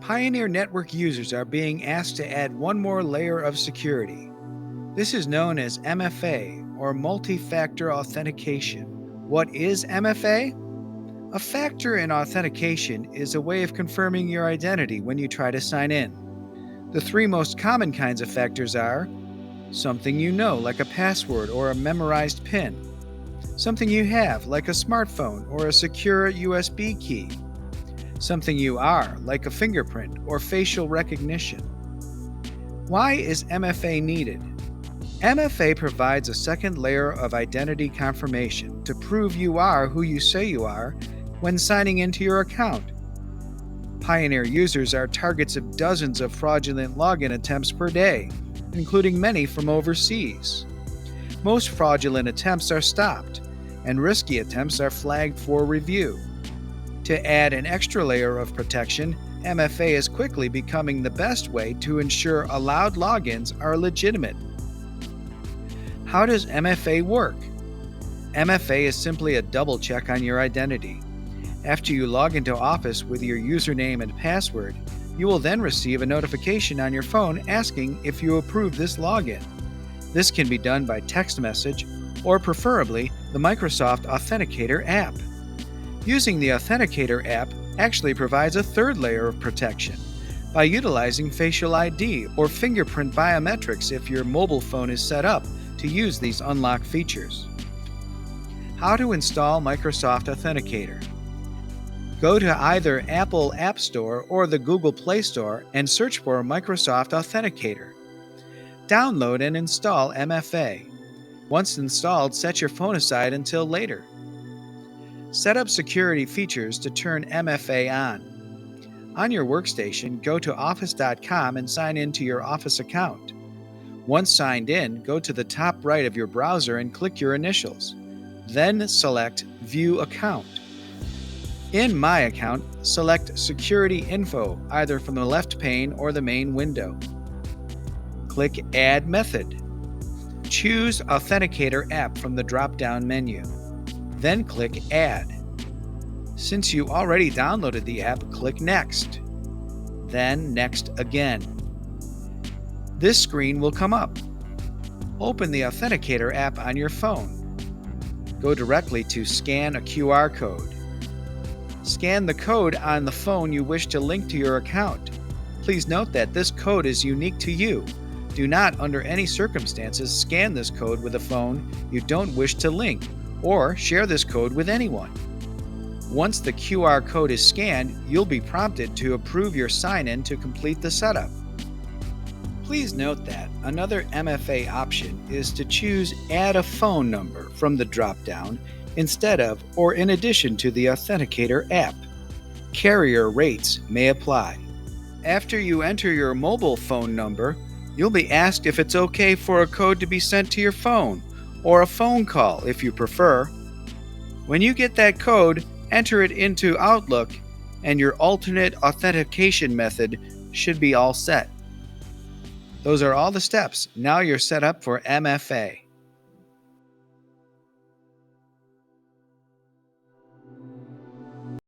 Pioneer network users are being asked to add one more layer of security. This is known as MFA, or multi-factor authentication. What is MFA? A factor in authentication is a way of confirming your identity when you try to sign in. The three most common kinds of factors are something you know, like a password or a memorized PIN, something you have, like a smartphone or a secure USB key, something you are, like a fingerprint or facial recognition. Why is MFA needed? MFA provides a second layer of identity confirmation to prove you are who you say you are when signing into your account. Pioneer users are targets of dozens of fraudulent login attempts per day, including many from overseas. Most fraudulent attempts are stopped, and risky attempts are flagged for review. To add an extra layer of protection, MFA is quickly becoming the best way to ensure allowed logins are legitimate. How does MFA work? MFA is simply a double check on your identity. After you log into Office with your username and password, you will then receive a notification on your phone asking if you approve this login. This can be done by text message or preferably the Microsoft Authenticator app. Using the Authenticator app actually provides a third layer of protection by utilizing facial ID or fingerprint biometrics if your mobile phone is set up to use these unlock features. How to install Microsoft Authenticator. Go to either Apple App Store or the Google Play Store and search for Microsoft Authenticator. Download and install MFA. Once installed, set your phone aside until later. Set up security features to turn MFA on. On your workstation, go to office.com and sign in to your Office account. Once signed in, go to the top right of your browser and click your initials. Then select View Account. In My Account, select Security Info, either from the left pane or the main window. Click Add Method. Choose Authenticator app from the drop-down menu. Then click Add. Since you already downloaded the app, click Next. Then Next again. This screen will come up. Open the Authenticator app on your phone. Go directly to Scan a QR code. Scan the code on the phone you wish to link to your account. Please note that this code is unique to you. Do not, under any circumstances, scan this code with a phone you don't wish to link, or share this code with anyone. Once the QR code is scanned, you'll be prompted to approve your sign-in to complete the setup. Please note that another MFA option is to choose Add a phone number from the drop-down instead of or in addition to the Authenticator app. Carrier rates may apply. After you enter your mobile phone number, you'll be asked if it's okay for a code to be sent to your phone, or a phone call if you prefer. When you get that code, enter it into Outlook, and your alternate authentication method should be all set. Those are all the steps. Now you're set up for MFA.